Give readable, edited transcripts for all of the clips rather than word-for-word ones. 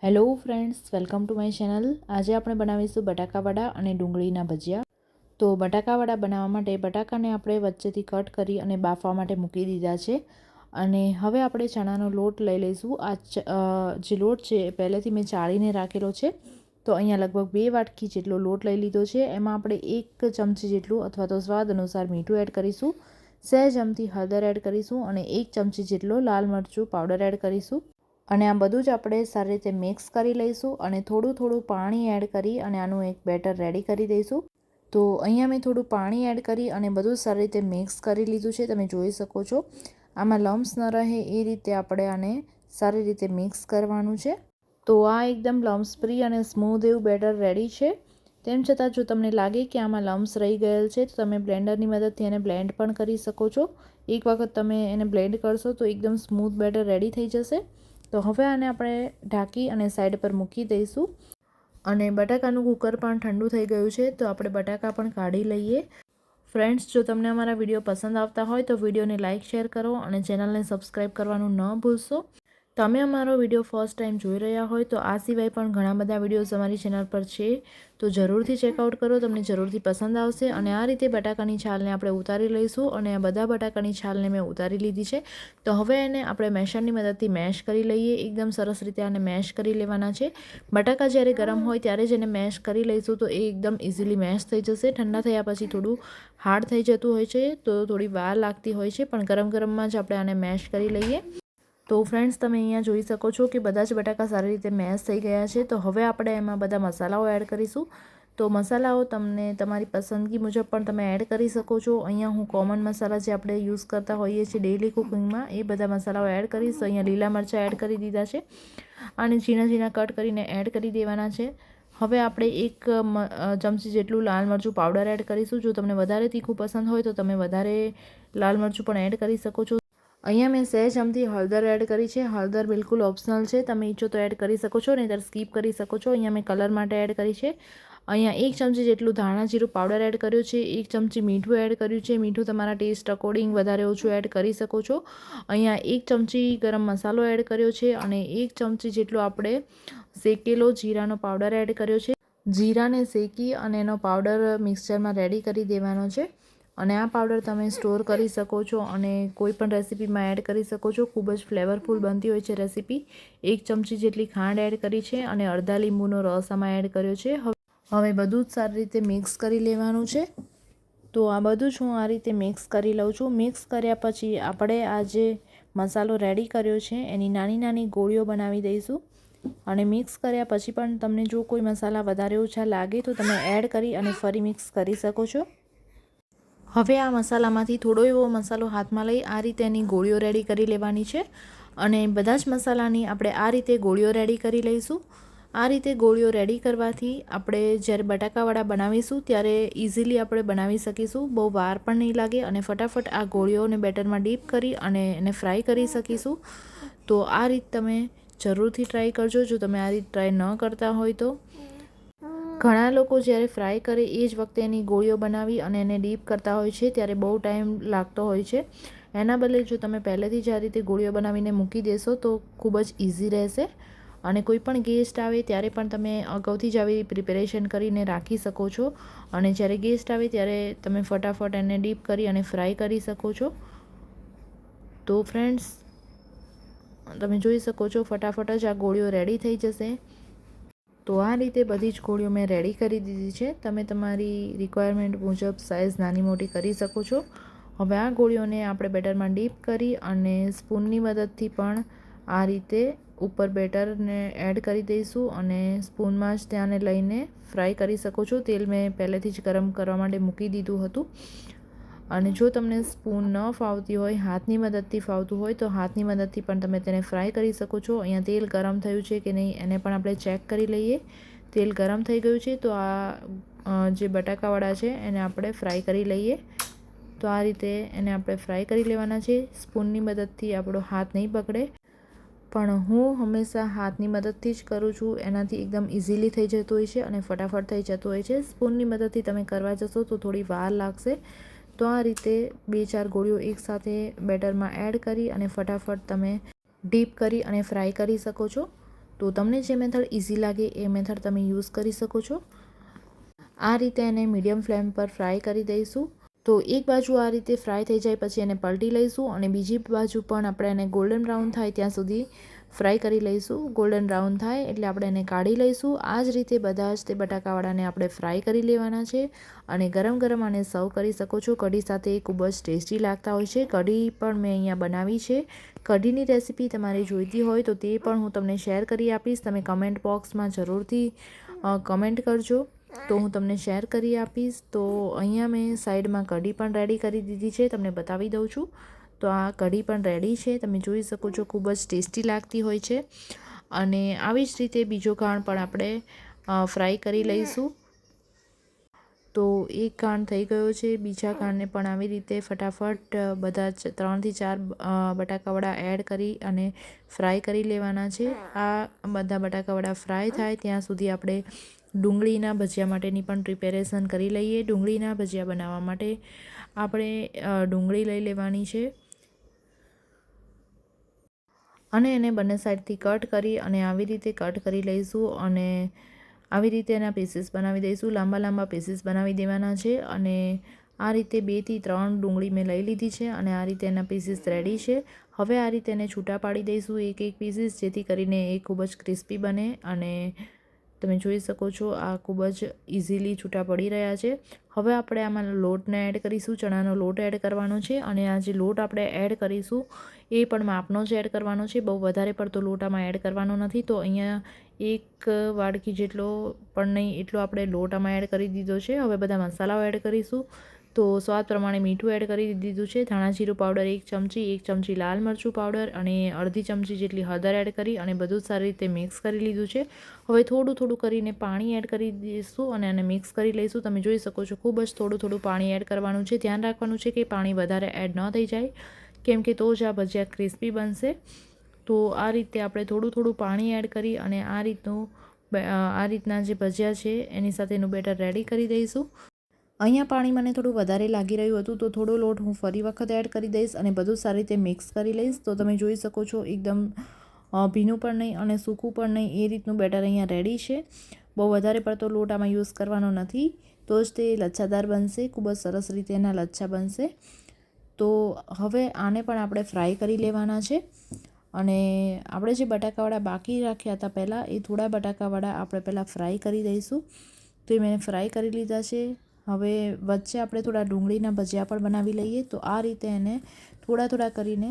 Hello friends, welcome to my channel. આજે આપણે બનાવીશું બટાકાવડા અને ડુંગળીના ભજીયા। તો બટાકાવડા બનાવવા માટે બટાકાને આપણે વચ્ચેથી કટ કરી અને બાફવા માટે મૂકી દીધા છે। અને હવે આપણે ચણાનો લોટ લઈ લઈશું। જે લોટ છે એ પહેલેથી મેં ચાળીને રાખેલો છે। તો અહીંયા લગભગ 2 વાટકી જેટલો લોટ લઈ લીધો છે। એમાં આપણે 1 ચમચી જેટલું અથવા તો સ્વાદ અનુસાર મીઠું એડ કરીશું, સહેજ અમથી હળદર એડ કરીશું અને 1 ચમચી જેટલો લાલ મરચું પાવડર એડ કરીશું। અને આ બધું જ આપણે સારી રીતે મિક્સ કરી લઈશું અને થોડું પાણી એડ કરી અને આનું એક બેટર રેડી કરી દઈશું। તો અહીંયા મેં થોડું પાણી એડ કરી અને બધું સારી રીતે મિક્સ કરી લીધું છે। તમે જોઈ શકો છો આમાં લમ્સ ન રહે એ રીતે આપણે આને સારી રીતે મિક્સ કરવાનું છે। તો આ એકદમ લમ્સ ફ્રી અને સ્મૂધ એવું બેટર રેડી છે। તેમ છતાં જો તમને લાગે કે આમાં લમ્સ રહી ગયેલ છે તો તમે બ્લેન્ડરની મદદથી એને બ્લેન્ડ પણ કરી શકો છો। એક વખત તમે એને બ્લેન્ડ કરશો તો એકદમ સ્મૂથ બેટર રેડી થઈ જશે। તો હવે આને આપણે ઢાંકી અને સાઈડ પર મૂકી દઈશું। અને બટાકાનું કુકર પણ ઠંડુ થઈ ગયું છે તો આપણે બટાકા પણ કાઢી લઈએ। ફ્રેન્ડ્સ, જો તમને અમારા વિડીયો પસંદ આવતા હોય તો વિડીયોને લાઇક શેર કરો અને ચેનલને સબસ્ક્રાઈબ કરવાનું ન ભૂલશો। તમે અમારો વિડીયો ફર્સ્ટ ટાઈમ જોઈ રહ્યા હોય તો આ સિવાય પણ ઘણા બધા વિડીયોઝ અમારી ચેનલ પર છે, તો જરૂરથી ચેકઆઉટ કરો, તમને જરૂરથી પસંદ આવશે। અને આ રીતે બટાકાની છાલને આપણે ઉતારી લઈશું અને આ બધા બટાકાની છાલને મેં ઉતારી લીધી છે। તો હવે એને આપણે મેશરની મદદથી મેશ કરી લઈએ। એકદમ સરસ રીતે આને મેશ કરી લેવાના છે। બટાકા જ્યારે ગરમ હોય ત્યારે જ એને મેશ કરી લઈશું તો એ એકદમ ઇઝીલી મેશ થઈ જશે। ઠંડા થયા પછી થોડું હાર્ડ થઈ જતું હોય છે તો થોડી વાર લાગતી હોય છે, પણ ગરમમાં જ આપણે આને મેશ કરી લઈએ। તો ફ્રેન્ડ્સ, તમે અહીંયા જોઈ શકો છો કે બધા જ બટાકા સારી રીતે મેશ થઈ ગયા છે। તો હવે આપણે એમાં બધા મસાલાઓ એડ કરીશું। તો મસાલાઓ તમને તમારી પસંદગી મુજબ પણ તમે એડ કરી શકો છો। અહીંયા હું કોમન મસાલા જે આપણે યુઝ કરતા હોઈએ છીએ ડેઇલી કુકિંગમાં એ બધા મસાલાઓ એડ કરીશ। તો અહીંયા લીલા મરચાં એડ કરી દીધા છે અને ઝીણા કટ કરીને એડ કરી દેવાના છે। હવે આપણે 1 ચમચી જેટલું લાલ મરચું પાવડર એડ કરીશું। જો તમને વધારે તીખું પસંદ હોય તો તમે વધારે લાલ મરચું પણ એડ કરી શકો છો। અહીંયા મેં સહેજ અમથી હળદર એડ કરી છે। હળદર બિલકુલ ઓપ્શનલ છે, તમે ઈચ્છો તો એડ કરી શકો છો, નહીંતર સ્કીપ કરી શકો છો। અહીંયા મેં કલર માટે એડ કરી છે। અહીંયા 1 ચમચી જેટલું ધાણા જીરું પાવડર એડ કર્યું છે, 1 ચમચી મીઠું એડ કર્યું છે। મીઠું તમારા ટેસ્ટ અકોર્ડિંગ વધારે ઓછું એડ કરી શકો છો। અહીંયા 1 ચમચી ગરમ મસાલો એડ કર્યો છે અને 1 ચમચી જેટલો આપણે શેકેલો જીરાનો પાવડર એડ કર્યો છે। જીરાને શેકી અને એનો પાવડર મિક્સચરમાં રેડી કરી દેવાનો છે અને આ પાવડર તમે સ્ટોર કરી શકો છો અને કોઈ પણ રેસીપીમાં એડ કરી શકો છો। ખૂબ જ ફ્લેવરફુલ બનતી હોય છે રેસીપી। 1 ચમચી જેટલી ખાંડ એડ કરી છે અને અડધા લીંબુનો રસ આમાં એડ કર્યો છે। હવે બધું જ સારી રીતે મિક્સ કરી લેવાનું છે। તો આ બધું જ હું આ રીતે મિક્સ કરી લઉં છું। મિક્સ કર્યા પછી આપણે આ જે મસાલો રેડી કર્યો છે એની નાની ગોળીઓ બનાવી દઈશું। અને મિક્સ કર્યા પછી પણ તમને જો કોઈ મસાલા વધારે ઓછા લાગે તો તમે એડ કરી અને ફરી મિક્સ કરી શકો છો। હવે આ મસાલામાંથી થોડો એવો મસાલો હાથમાં લઈ આ રીતે એની ગોળીઓ રેડી કરી લેવાની છે અને બધા જ મસાલાની આપણે આ રીતે ગોળીઓ રેડી કરી લઈશું। આ રીતે ગોળીઓ રેડી કરવાથી આપણે જ્યારે બટાકાવડા બનાવીશું ત્યારે ઇઝીલી આપણે બનાવી શકીશું, બહુ વાર પણ નહીં લાગે અને ફટાફટ આ ગોળીઓને બેટરમાં ડીપ કરી અને એને ફ્રાય કરી શકીશું। તો આ રીત તમે જરૂરથી ટ્રાય કરજો જો તમે આ રીત ટ્રાય ન કરતા હોય તો। ઘણા લોકો જ્યારે ફ્રાય કરે એ જ વખતે એની ગોળીઓ બનાવી અને એને ડીપ કરતા હોય છે ત્યારે બહુ ટાઈમ લાગતો હોય છે। એના બદલે જો તમે પહેલેથી જ આ રીતે ગોળીઓ બનાવીને મૂકી દેશો તો ખૂબ જ ઇઝી રહેશે અને કોઈ પણ ગેસ્ટ આવે ત્યારે પણ તમે અગાઉથી જ આવી પ્રિપેરેશન કરીને રાખી શકો છો અને જ્યારે ગેસ્ટ આવે ત્યારે તમે ફટાફટ એને ડીપ કરી અને ફ્રાય કરી શકો છો। તો ફ્રેન્ડ્સ, તમે જોઈ શકો છો ફટાફટ જ આ ગોળીઓ રેડી થઈ જશે। તો આ રીતે બધી જ ગોળીઓ મેં રેડી કરી દીધી છે। તમે તમારી રિક્વાયરમેન્ટ મુજબ સાઇઝ નાની મોટી કરી શકો છો। હવે આ ગોળીઓને આપણે બેટરમાં ડીપ કરી અને સ્પૂનની મદદથી પણ આ રીતે ઉપર બેટરને એડ કરી દઈશું અને સ્પૂનમાં જ ત્યાંને લઈને ફ્રાય કરી શકો છો। તેલ મેં પહેલેથી જ ગરમ કરવા માટે મૂકી દીધું હતું અને જો તમને સ્પૂન ન ફાવતી હોય, હાથની મદદથી ફાવતું હોય તો હાથની મદદથી પણ તમે તેને ફ્રાય કરી શકો છો। અહીંયા તેલ ગરમ થયું છે કે નહીં એને પણ આપણે ચેક કરી લઈએ। તેલ ગરમ થઈ ગયું છે તો આ જે બટાકાવડા છે એને આપણે ફ્રાય કરી લઈએ। તો આ રીતે એને આપણે ફ્રાય કરી લેવાના છે। સ્પૂનની મદદથી આપણો હાથ નહીં પકડે, પણ હું હંમેશા હાથની મદદથી જ કરું છું, એનાથી એકદમ ઇઝીલી થઈ જતું હોય છે અને ફટાફટ થઈ જતું હોય છે। સ્પૂનની મદદથી તમે કરવા જશો તો થોડી વાર લાગશે। તો આ રીતે 2-4 ગોળીઓ એકસાથે બેટરમાં એડ કરી અને ફટાફટ તમે ડીપ કરી અને ફ્રાય કરી શકો છો। તો તમને જે મેથડ ઇઝી લાગે એ મેથડ તમે યુઝ કરી શકો છો. આ રીતે એને મીડિયમ ફ્લેમ પર ફ્રાય કરી દઈશું. તો એક બાજુ આ રીતે ફ્રાય થઈ જાય પછી એને પલટી લઈશું અને બીજી બાજુ પણ આપણે એને ગોલ્ડન બ્રાઉન થાય ત્યાં સુધી ફ્રાય કરી લઈશું. ગોલ્ડન બ્રાઉન થાય એટલે આપણે એને કાઢી લઈશું. આ જ રીતે બધા જ તે બટાકાવાળાને આપણે ફ્રાય કરી લેવાના છે અને ગરમ ગરમ આને સર્વ કરી શકો છો. કઢી સાથે ખૂબ જ ટેસ્ટી લાગતા હોય છે. કઢી પણ મેં અહીંયા બનાવી છે. કઢીની રેસીપી તમારે જોઈતી હોય તો તે પણ હું તમને શેર કરી આપીશ. તમે કમેન્ટ બોક્સમાં જરૂરથી કમેન્ટ કરજો તો હું તમને શેર કરી આપીશ. તો અહીંયા મેં સાઈડમાં કઢી પણ રેડી કરી દીધી છે, તમને બતાવી દઉં છું. તો આ કઢી પણ રેડી છે, તમે જોઈ શકો છો. ખૂબ જ ટેસ્ટી લાગતી હોય છે. અને આવી જ રીતે બીજો ઘાણ પણ આપણે ફ્રાય કરી લઈશું. તો એક ઘાણ થઈ ગયો છે. બીજા ઘાણને પણ આવી રીતે ફટાફટ બધા 3 થી 4 બટાકાવડા એડ કરી અને ફ્રાય કરી લેવાના છે. આ બધા બટાકાવડા ફ્રાય થાય ત્યાં સુધી આપણે ડુંગળીના ભજીયા માટેની પણ પ્રિપેરેશન કરી લઈએ. ડુંગળીના ભજીયા બનાવવા માટે આપણે ડુંગળી લઈ લેવાની છે અને એને બંને સાઈડથી કટ કરી અને આવી રીતે કટ કરી લઈશું અને આવી રીતે એના પીસીસ બનાવી દઈશું. લાંબા લાંબા પીસીસ બનાવી દેવાના છે અને આ રીતે 2 થી 3 ડુંગળી મેં લઈ લીધી છે અને આ રીતે એના પીસીસ રેડી છે. હવે આ રીતે એને છૂટા પાડી દઈશું એક એક પીસીસ, જેથી કરીને એ ખૂબ જ ક્રિસ્પી બને. અને તમે જોઈ શકો છો આ ખૂબ જ ઇઝીલી છૂટા પડી રહ્યા છે. હવે આપણે આમાં લોટને એડ કરીશું. ચણાનો લોટ એડ કરવાનો છે અને આ જે લોટ આપણે એડ કરીશું એ પણ માપનો જ એડ કરવાનો છે. બહુ વધારે પડતો લોટ આમાં એડ કરવાનો નથી. તો અહીંયા 1 વાડકી જેટલો પણ નહીં એટલો આપણે લોટ આમાં એડ કરી દીધો છે. હવે બધા મસાલાઓ એડ કરીશું. તો સ્વાદ પ્રમાણે મીઠું એડ કરી દીધું છે. ધાણા જીરું પાવડર 1 ચમચી, 1 ચમચી લાલ મરચું પાવડર અને અડધી ચમચી જેટલી હળદર એડ કરી અને બધું સારી રીતે મિક્સ કરી લીધું છે. હવે થોડું થોડું કરીને પાણી એડ કરી દઈશું અને આને મિક્સ કરી લઈશું. તમે જોઈ શકો છો ખૂબ જ થોડું થોડું પાણી એડ કરવાનું છે. ધ્યાન રાખવાનું છે કે પાણી વધારે એડ ન થઈ જાય, કેમ કે તો જ આ ભજીયા ક્રિસ્પી બનશે. તો આ રીતે આપણે થોડું થોડું પાણી એડ કરી અને આ રીતના જે ભજીયા છે એની સાથેનું બેટર રેડી કરી દઈશું. અહીંયા પાણી મને થોડું વધારે લાગી રહ્યું હતું તો થોડો લોટ હું ફરી વખત એડ કરી દઈશ અને બધું સારી રીતે મિક્સ કરી લઈશ. તો તમે જોઈ શકો છો એકદમ ભીનું પણ નહીં અને સૂકું પણ નહીં એ રીતનું બેટર અહીંયા રેડી છે. બહુ વધારે પડતો લોટ આમાં યુઝ કરવાનો નથી, તો જ તે લચ્છાદાર બનશે. ખૂબ જ સરસ રીતે એના લચ્છા બનશે. તો હવે આને પણ આપણે ફ્રાય કરી લેવાના છે અને આપણે જે બટાકાવાળા બાકી રાખ્યા હતા પહેલાં, એ થોડા બટાકાવાળા આપણે પહેલાં ફ્રાય કરી દઈશું. તો એ મેં ફ્રાય કરી લીધા છે. હવે વચ્ચે આપણે થોડા ડુંગળીના ભજીયા પણ બનાવી લઈએ. તો આ રીતે એને થોડા થોડા કરીને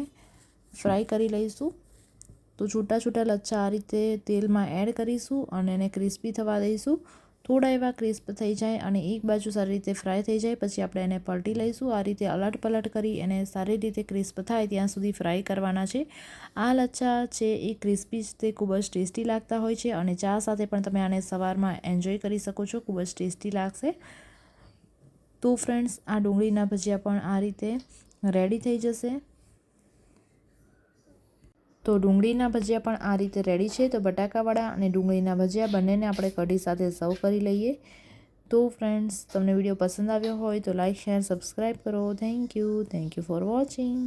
ફ્રાય કરી લઈશું. તો છૂટા છૂટા લચ્છા આ રીતે તેલમાં એડ કરીશું અને એને ક્રિસ્પી થવા દઈશું. થોડા એવા ક્રિસ્પ થઈ જાય અને એક બાજુ સારી રીતે ફ્રાય થઈ જાય પછી આપણે એને પલટી લઈશું. આ રીતે અલટ પલટ કરી એને સારી રીતે ક્રિસ્પ થાય ત્યાં સુધી ફ્રાય કરવાના છે. આ લચ્છા છે એ ક્રિસ્પી તે ખૂબ જ ટેસ્ટી લાગતા હોય છે અને ચા સાથે પણ તમે આને સવારમાં એન્જોય કરી શકો છો. ખૂબ જ ટેસ્ટી લાગશે. તો ફ્રેન્ડ્સ, આ ડુંગળીના ભજીયા પણ આ રીતે રેડી થઈ જશે. તો ડુંગળીના ભજીયા પણ આ રીતે રેડી છે. તો બટાકાવાળા અને ડુંગળીના ભજીયા બંનેને આપણે કઢી સાથે સર્વ કરી લઈએ. તો ફ્રેન્ડ્સ, તમને વિડીયો પસંદ આવ્યો હોય તો લાઇક, શેર, સબસ્ક્રાઈબ કરો. Thank you for watching.